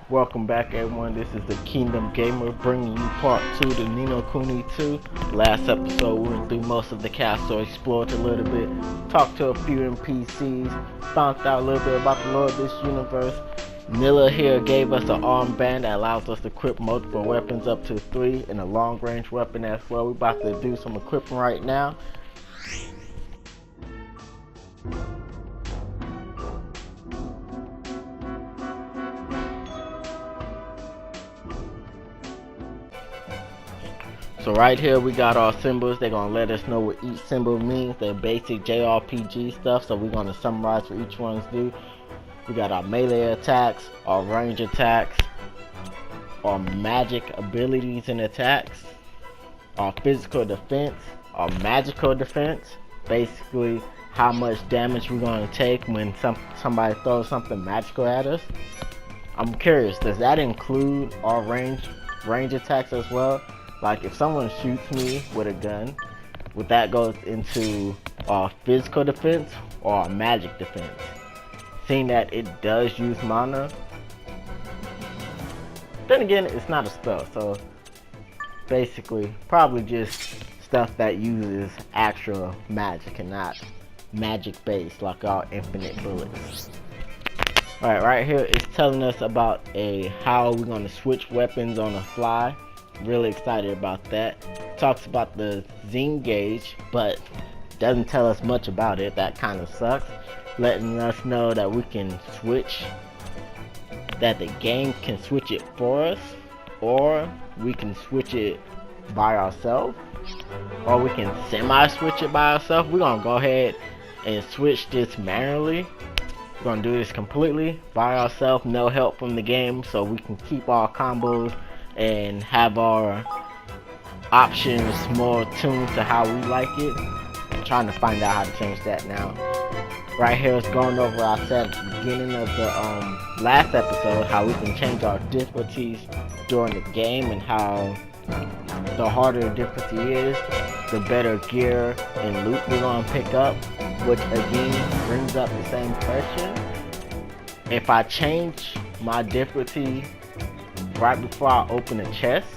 Welcome back, everyone. This is the Kingdom Gamer bringing you part 2 to Ni No Kuni 2. Last episode we went through most of the castle, explored a little bit, talked to a few NPCs, found out a little bit about the lore of this universe. Nilla here gave us an armband that allows us to equip multiple weapons up to 3 and a long range weapon as well. We're about to do some equipping right now. So right here we got our symbols. They're gonna let us know what each symbol means. They're basic JRPG stuff, so we're gonna summarize what each one's do. We got our melee attacks, our range attacks, our magic abilities and attacks, our physical defense, our magical defense, basically how much damage we're gonna take when somebody throws something magical at us. I'm curious, does that include our range attacks as well? Like if someone shoots me with a gun, would that go into our physical defense or our magic defense? Seeing that it does use mana, then again it's not a spell, so basically probably just stuff that uses actual magic and not magic based like our infinite bullets. Alright, right here it's telling us about how we're going to switch weapons on the fly. Really excited about that. Talks about the Zing gauge, but doesn't tell us much about it. That kind of sucks. Letting us know that we can switch, that the game can switch it for us, or we can switch it by ourselves, or we can semi-switch it by ourselves. We're gonna go ahead and switch this manually. We're gonna do this completely by ourselves, no help from the game, so we can keep our combos and have our options more tuned to how we like it. I'm trying to find out how to change that now. Right here is going over what I said at the beginning of the last episode, how we can change our difficulties during the game, and how the harder the difficulty is, the better gear and loot we're going to pick up, which again brings up the same question. If I change my difficulty right before I open a chest,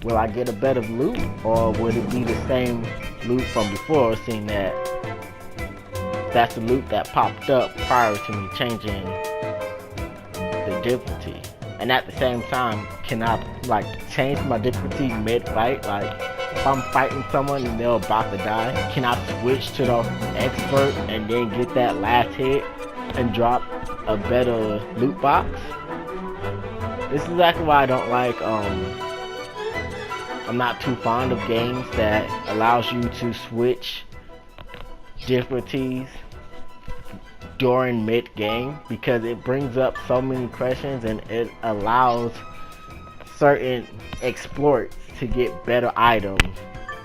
will I get a better loot, or would it be the same loot from before, seeing that that's the loot that popped up prior to me changing the difficulty? And at the same time, can I like change my difficulty mid-fight? Like if I'm fighting someone and they're about to die, can I switch to the expert and then get that last hit and drop a better loot box? This is exactly why I don't like, I'm not too fond of games that allows you to switch difficulties during mid-game, because it brings up so many questions and it allows certain exploits to get better items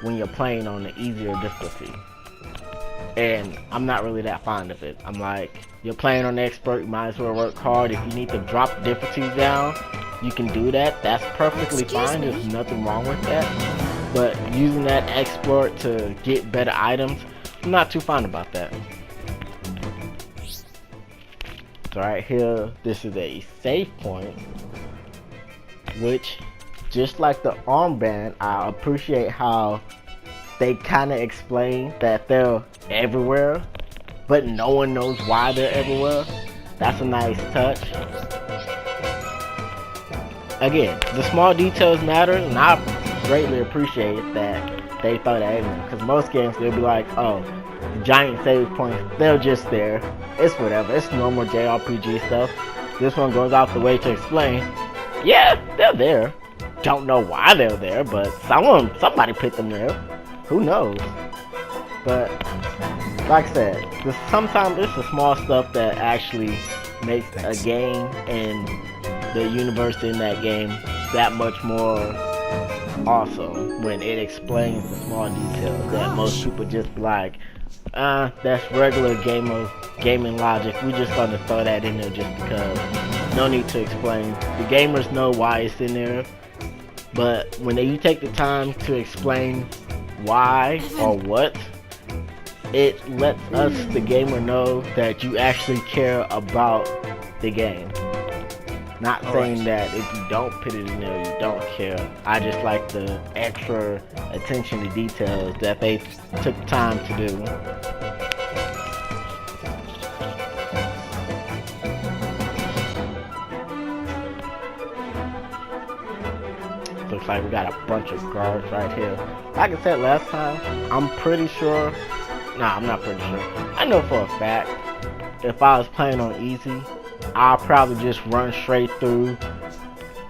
when you're playing on the easier difficulty. And I'm not really that fond of it. I'm like, you're playing on the expert, you might as well work hard. If you need to drop difficulties down, you can do that. That's perfectly fine. There's nothing wrong with that. But using that exploit to get better items, I'm not too fond about that. So right here, this is a save point, which, just like the armband, I appreciate how they kind of explain that they're everywhere, but no one knows why they're everywhere. That's a nice touch. Again, the small details matter, and I greatly appreciate that they throw that in there, because most games they'll be like, oh, giant save points, they're just there, it's whatever, it's normal JRPG stuff. This one goes out the way to explain, yeah, they're there, don't know why they're there, but somebody put them there, who knows? But like I said, sometimes it's the small stuff that actually makes a game and the universe in that game that much more awesome, when it explains the small details that most people just be like, that's regular gaming logic, we just gonna throw that in there just because. No need to explain. The gamers know why it's in there, but when you take the time to explain why or what, it lets us, the gamer, know that you actually care about the game. Not saying that if you don't put it in there, you don't care. I just like the extra attention to details that they took time to do. Looks like we got a bunch of guards right here. Like I said last time, I'm pretty sure. Nah, I'm not pretty sure. I know for a fact, if I was playing on easy, I'll probably just run straight through,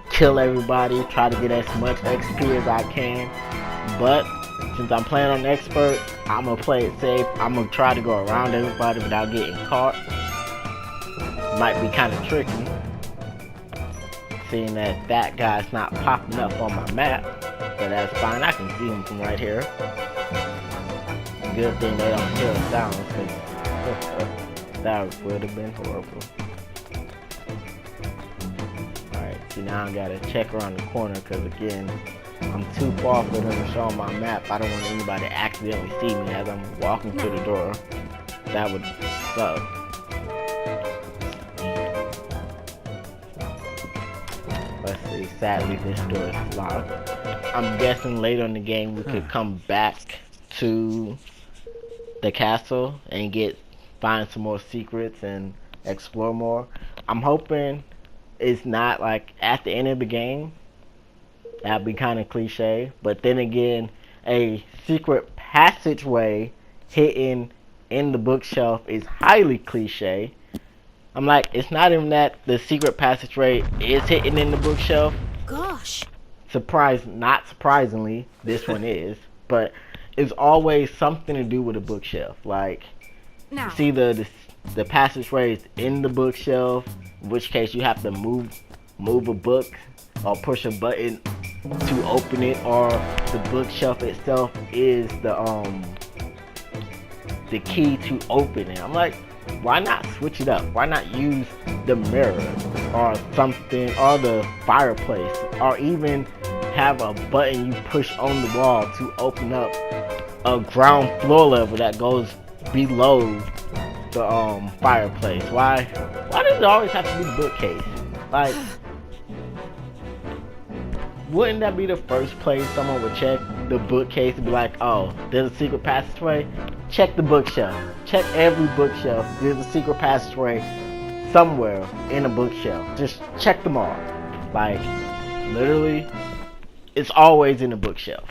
kill everybody, try to get as much XP as I can. But since I'm playing on expert, I'm gonna play it safe. I'm gonna try to go around everybody without getting caught. Might be kind of tricky, seeing that that guy's not popping up on my map, but that's fine. I can see him from right here. Good thing they don't kill us down, because that would have been horrible. Alright, see, now I gotta check around the corner, because again, I'm too far for them to show on my map. I don't want anybody to accidentally see me as I'm walking through the door. That would suck. Let's see, sadly this door is locked. I'm guessing later in the game we could come back to the castle and find some more secrets and explore more. I'm hoping it's not like at the end of the game. That'd be kind of cliche, but then again, a secret passageway hidden in the bookshelf is highly cliche. I'm like, it's not even that the secret passageway is hidden in the bookshelf. Gosh. Not surprisingly, this one is, but it's always something to do with a bookshelf. Like, Now. see the passageway is in the bookshelf, in which case you have to move a book or push a button to open it, or the bookshelf itself is the key to open it. I'm like, why not switch it up? Why not use the mirror or something, or the fireplace, or even have a button you push on the wall to open up a ground floor level that goes below the fireplace? Why does it always have to be the bookcase? Like, wouldn't that be the first place someone would check? The bookcase and be like, oh, there's a secret passageway? Check the bookshelf. Check every bookshelf. There's a secret passageway somewhere in a bookshelf. Just check them all. Like, literally, it's always in a bookshelf.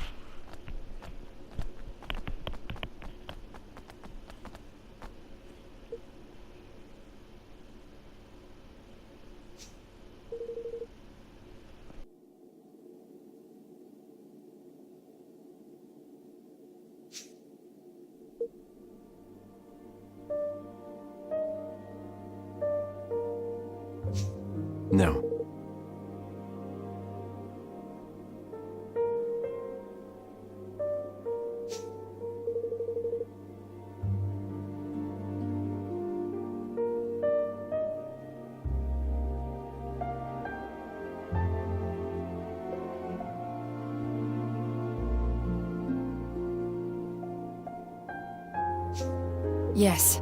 No. Yes.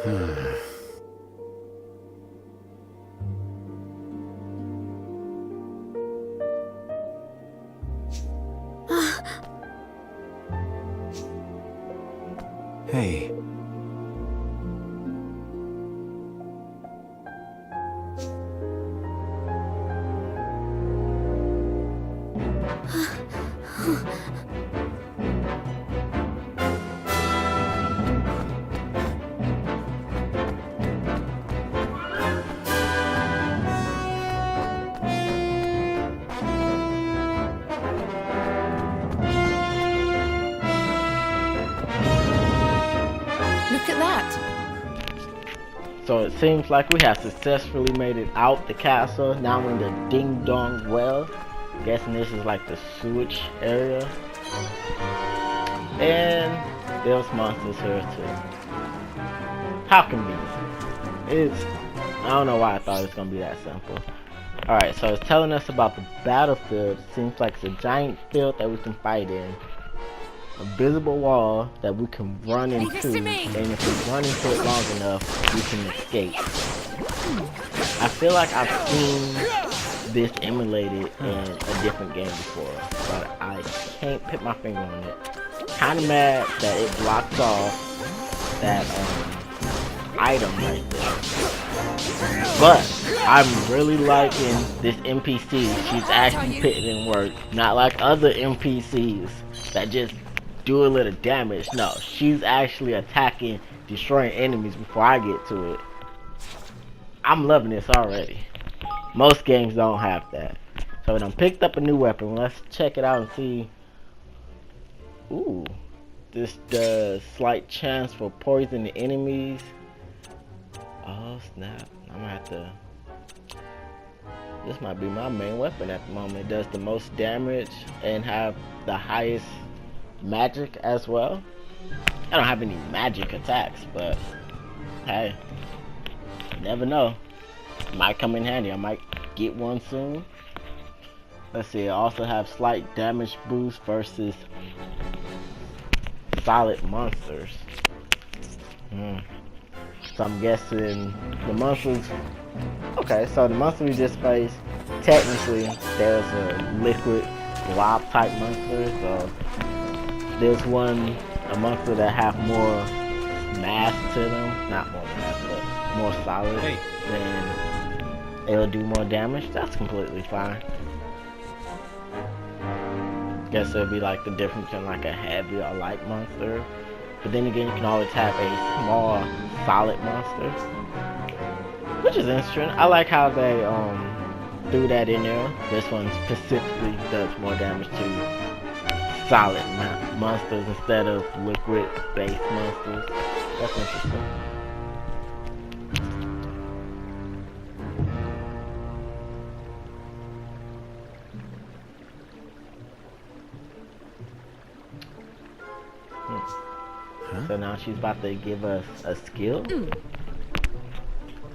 Hey. Look at that. So it seems like we have successfully made it out the castle. Now we're in the Ding Dong Well. Guessing this is like the sewage area. And there's monsters here too. How convenient. I don't know why I thought it was gonna be that simple. Alright, so it's telling us about the battlefield. Seems like it's a giant field that we can fight in. A visible wall that we can run into, and if we run into it long enough, we can escape. I feel like I've seen this emulated in a different game before, but I can't put my finger on it. Kinda mad that it blocks off that item right there. But I'm really liking this NPC. She's actually putting in work, not like other NPCs that just do a little damage. No, she's actually attacking, destroying enemies before I get to it. I'm loving this already. Most games don't have that. So I picked up a new weapon. Let's check it out and see. Ooh, this does slight chance for poison the enemies. Oh snap! I'm gonna have to. This might be my main weapon at the moment. It does the most damage and have the highest magic as well. I don't have any magic attacks, but hey, never know. Might come in handy. I might get one soon. Let's see. I also have slight damage boost versus solid monsters. So I'm guessing the monsters. Okay, so the monster we just faced, technically there's a liquid blob type monster. So there's a monster that have more mass to them, not more mass, but more solid. Then it'll do more damage. That's completely fine. Guess it'll be like the difference in like a heavy or light monster. But then again, you can always have a small solid monster, which is interesting. I like how they threw that in there. This one specifically does more damage to solid monsters instead of liquid based monsters. That's interesting. So now she's about to give us a skill.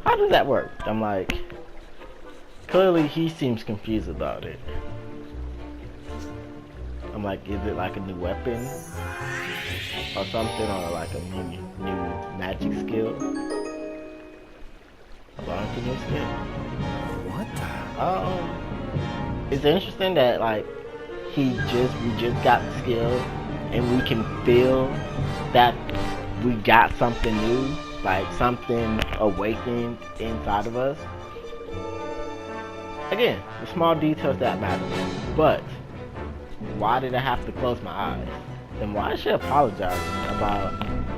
How does that work? I'm like, clearly he seems confused about it. I'm like, is it like a new weapon or something, or like a new magic skill? Learn to new skill. What the? It's interesting that like we just got the skill and we can feel that we got something new, like something awakened inside of us. Again, the small details that matter. But why did I have to close my eyes? And why is she apologizing about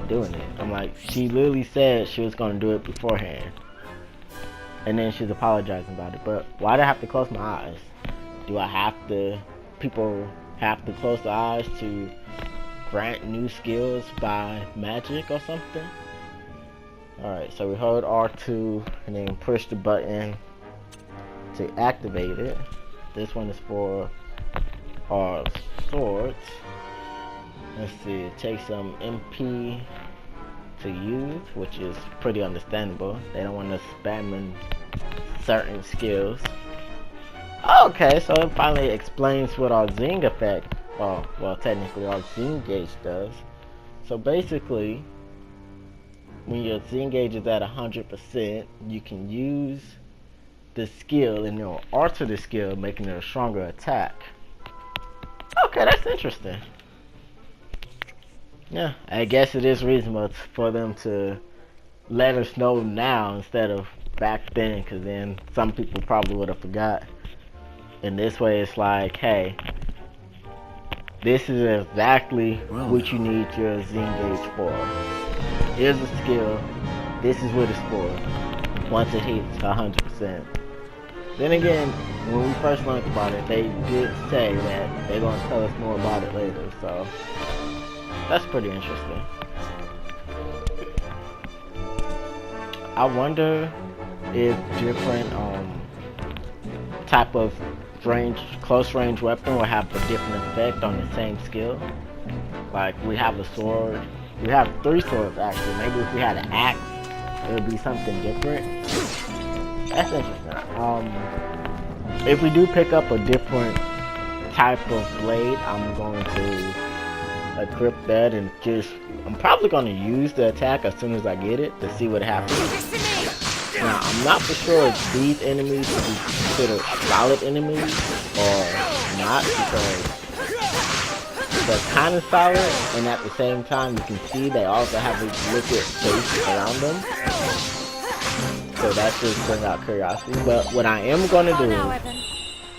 doing it? I'm like, she literally said she was gonna do it beforehand, and then she's apologizing about it. But why do I have to close my eyes? Do I have to? People have to close their eyes to grant new skills by magic or something? Alright, so we hold R2 and then push the button to activate it. This one is for our swords. Let's see, it takes some MP to use, which is pretty understandable. They don't want us spamming certain skills. Okay, so it finally explains what our zing effect, well technically our zing gauge does. So basically, when your Z gauge is at 100%, you can use the skill and it'll alter the skill, making it a stronger attack. Okay, that's interesting. Yeah, I guess it is reasonable for them to let us know now instead of back then, because then some people probably would have forgot. And this way it's like, hey, this is exactly what you need your Z gauge for. Here's a skill, this is what it's for, once it hits 100%. Then again, when we first learned about it, they did say that they're going to tell us more about it later, so that's pretty interesting. I wonder if different type of close range weapon will have a different effect on the same skill. Like we have a sword, we have 3 swords actually. Maybe if we had an axe, it would be something different. That's interesting. If we do pick up a different type of blade, I'm going to equip that and I'm probably going to use the attack as soon as I get it to see what happens. Now, I'm not for sure if these enemies will be considered solid enemies or not, because they're kind of solid, and at the same time, you can see they also have a liquid base around them. So that just brings out curiosity. But what I am going to do is,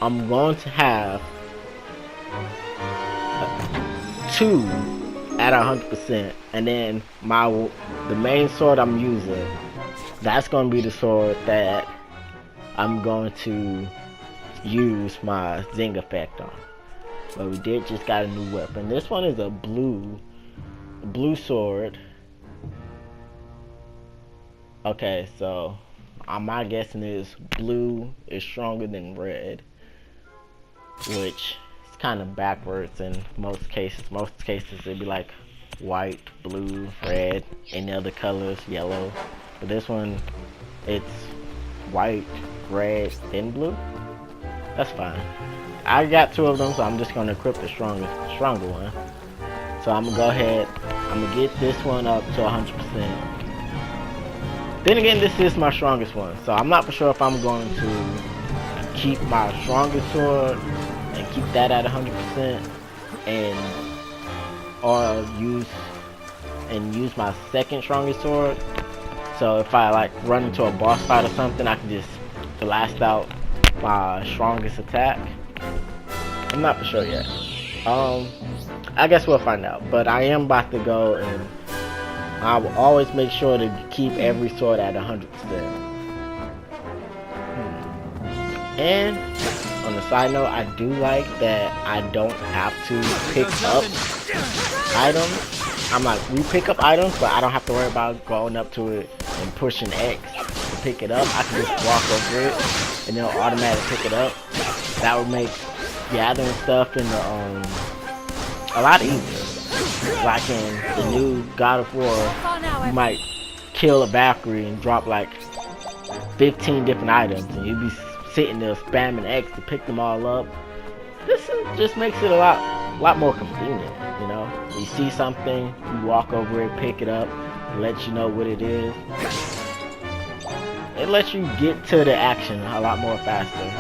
I'm going to have 2 at 100%, and then the main sword I'm using, that's going to be the sword that I'm going to use my Zing effect on. But we did just got a new weapon. This one is a blue sword. Okay, so my guessing is blue is stronger than red, which is kind of backwards in most cases. Most cases it'd be like white, blue, red, any other colors, yellow. But this one, it's white, red, then blue. That's fine. I got 2 of them, so I'm just gonna equip the stronger one. So I'm gonna go ahead. I'm gonna get this one up to 100%. Then again, this is my strongest one, so I'm not for sure if I'm going to keep my strongest sword and keep that at 100%, or use my second strongest sword. So if I like run into a boss fight or something, I can just blast out my strongest attack. I'm not for sure yet. I guess we'll find out. But I am about to go, and I will always make sure to keep every sword at 100%. And on the side note, I do like that I don't have to pick up items. I'm like, we pick up items, but I don't have to worry about going up to it and pushing X to pick it up. I can just walk over it and it'll automatically pick it up. That would make gathering stuff in the a lot easier. Like in the new God of War, you might kill a Valkyrie and drop like 15 different items, and you'd be sitting there spamming X to pick them all up. This just makes it a lot more convenient, you know? You see something, you walk over it, pick it up, it lets you know what it is. It lets you get to the action a lot more faster.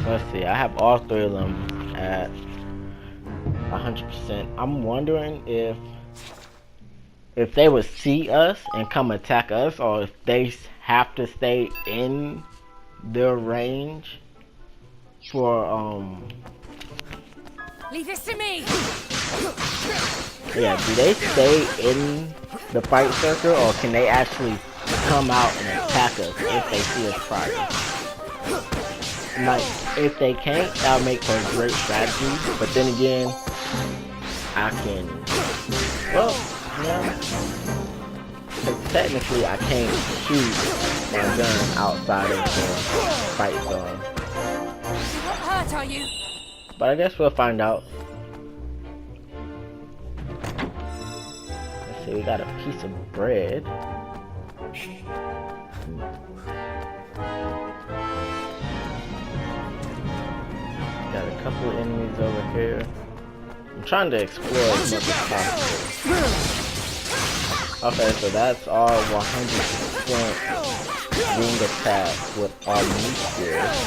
Let's see, I have all 3 of them at 100%. I'm wondering if they would see us and come attack us, or if they have to stay in their range for Leave this to me. Yeah, do they stay in the fight circle, or can they actually come out and attack us if they see us prior? Like, if they can't, that'll make for a great strategy. But then again, I can, well, yeah, because technically I can't shoot my gun outside of the fight zone. What hurt are you? But I guess we'll find out. Let's see, we got a piece of bread. Got a couple of enemies over here. I'm trying to explore as much as possible. Okay, so that's all 100% wing attack with all new skills.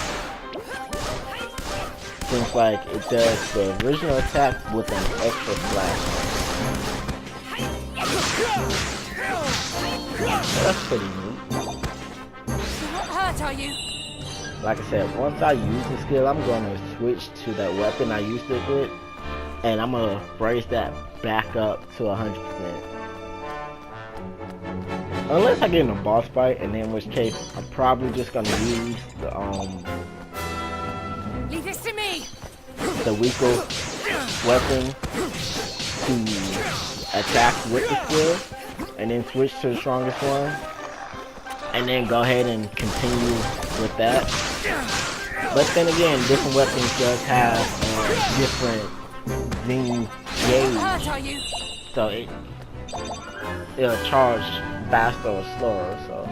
Seems like it does the original attack with an extra flash. That's pretty neat. What hurt are you? Like I said, once I use the skill, I'm going to switch to that weapon I used it with, and I'm going to raise that back up to 100%. Unless I get in a boss fight, and in which case, I'm probably just going to use the, Leave this to me. the weaker weapon to attack with the skill, and then switch to the strongest one, and then go ahead and continue with that. But then again, different weapons does have different zing gauge, Hurt are you? so it'll charge faster or slower. So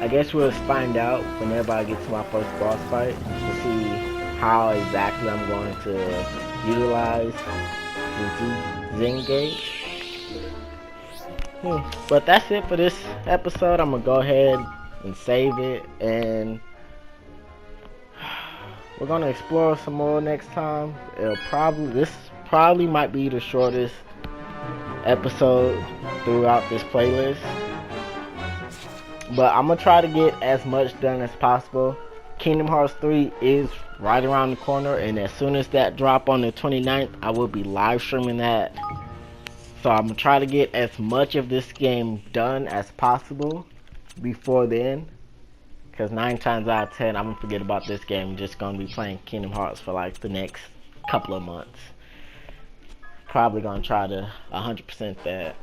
I guess we'll find out whenever I get to my first boss fight to see how exactly I'm going to utilize the zing gauge. But that's it for this episode. I'm gonna go ahead and save it, and we're gonna explore some more next time. This probably might be the shortest episode throughout this playlist, but I'm gonna try to get as much done as possible. Kingdom Hearts 3 is right around the corner, and as soon as that drop on the 29th, I will be live streaming that. So I'm gonna try to get as much of this game done as possible before then, because 9 times out of 10 I'm gonna forget about this game. I'm just gonna be playing Kingdom Hearts for like the next couple of months. Probably gonna try to 100% that,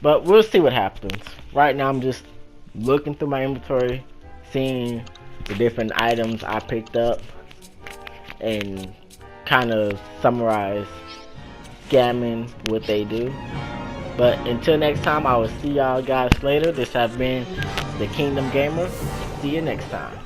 but we'll see what happens. Right now I'm just looking through my inventory, seeing the different items I picked up, and kind of summarize, scamming what they do. But until next time, I will see y'all guys later. This has been the Kingdom Gamer. See you next time.